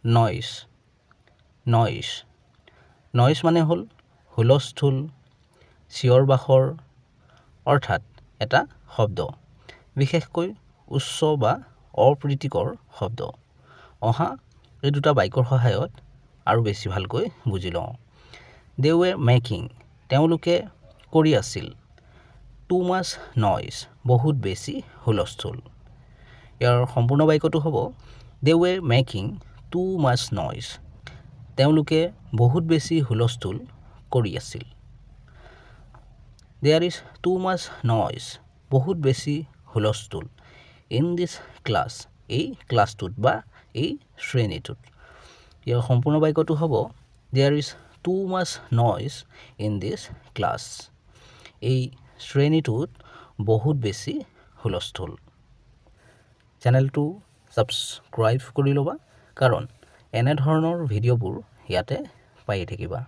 noise noise noise মানে হ'ল হুলস্থুল চিঞৰ বাখৰ অৰ্থাৎ এটা শব্দ বিশেষকৈ উচ্চ বা অপ্ৰীতিকৰ শব্দ অহা এই দুটা বাক্যৰ সহায়ত আৰু বেছি ভালকৈ বুজি লওঁ দে ৱেৰ মেকিং তেওঁলোকে কৰি আছিল টু মাছ নইজ বহুত বেছি হুলস্থুল ইয়াৰ সম্পূৰ্ণ বাক্যটো হ'ব there were making too much noise তেওঁলোকে বহুত বেছি হুলস্থুল কৰি আছিল there is too much noise বহুত বেছি হুলস্থুল ইন দিছ ক্লাছ এই ক্লাছটোত বা এই শ্ৰেণীটোত ইয়াৰ সম্পূৰ্ণ বাক্যটো হ'ব there is too much noise in this class এই শ্ৰেণীটোত বহুত বেছি হুলস্থুল চেনেলটো ছাবস্ক্ৰাইব কৰি ল'বা কাৰণ এনেধৰণৰ ভিডিঅ'বোৰ ইয়াতে পাই থাকিবা